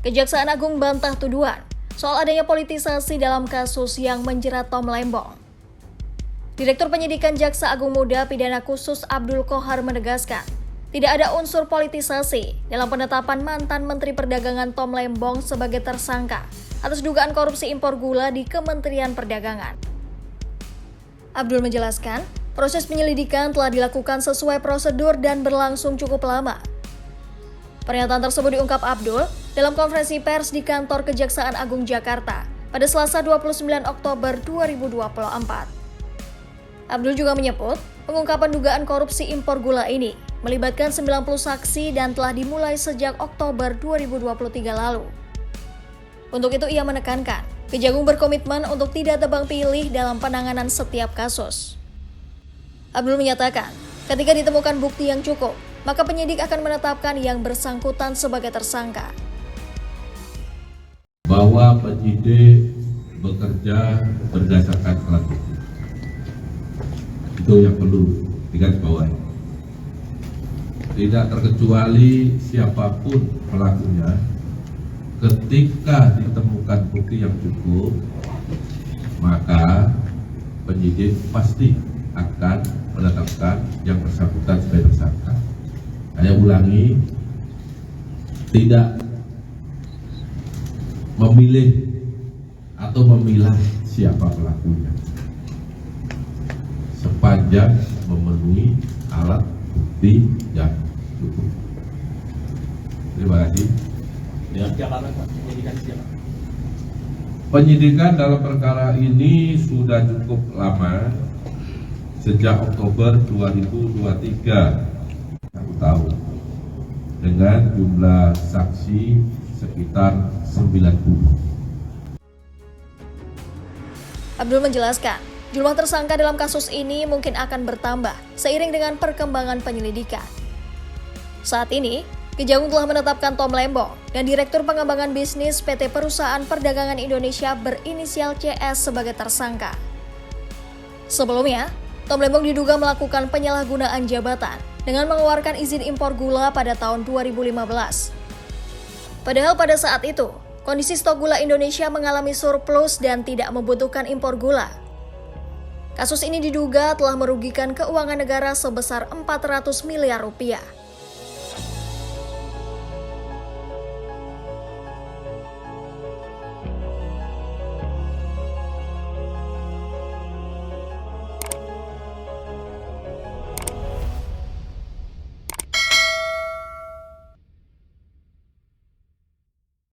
Kejaksaan Agung bantah tuduhan soal adanya politisasi dalam kasus yang menjerat Tom Lembong. Direktur Penyidikan Jaksa Agung Muda Pidana Khusus Abdul Qohar menegaskan, tidak ada unsur politisasi dalam penetapan mantan Menteri Perdagangan Tom Lembong sebagai tersangka atas dugaan korupsi impor gula di Kementerian Perdagangan. Abdul menjelaskan, proses penyelidikan telah dilakukan sesuai prosedur dan berlangsung cukup lama. Pernyataan tersebut diungkap Abdul dalam konferensi pers di kantor Kejaksaan Agung Jakarta pada Selasa 29 Oktober 2024. Abdul juga menyebut, pengungkapan dugaan korupsi impor gula ini melibatkan 90 saksi dan telah dimulai sejak Oktober 2023 lalu. Untuk itu ia menekankan, Kejagung berkomitmen untuk tidak tebang pilih dalam penanganan setiap kasus. Abdul menyatakan, ketika ditemukan bukti yang cukup, maka penyidik akan menetapkan yang bersangkutan sebagai tersangka. Bahwa penyidik bekerja berdasarkan alat bukti. Itu yang perlu digarisbawahi. Tidak terkecuali siapapun pelakunya, ketika ditemukan bukti yang cukup, maka penyidik pasti akan menetapkan yang bersangkutan sebagai tersangka. Saya ulangi, tidak memilih atau memilah siapa pelakunya, sepanjang memenuhi alat bukti yang cukup. Terima kasih. Penyidikan dalam perkara ini sudah cukup lama, sejak Oktober 2023, 1 tahun, dengan jumlah saksi sekitar 90. Abdul menjelaskan, jumlah tersangka dalam kasus ini mungkin akan bertambah seiring dengan perkembangan penyelidikan. Saat ini, Kejagung telah menetapkan Tom Lembong dan Direktur Pengembangan Bisnis PT Perusahaan Perdagangan Indonesia berinisial CS sebagai tersangka. Sebelumnya, Tom Lembong diduga melakukan penyalahgunaan jabatan dengan mengeluarkan izin impor gula pada tahun 2015. Padahal pada saat itu, kondisi stok gula Indonesia mengalami surplus dan tidak membutuhkan impor gula. Kasus ini diduga telah merugikan keuangan negara sebesar 400 miliar rupiah.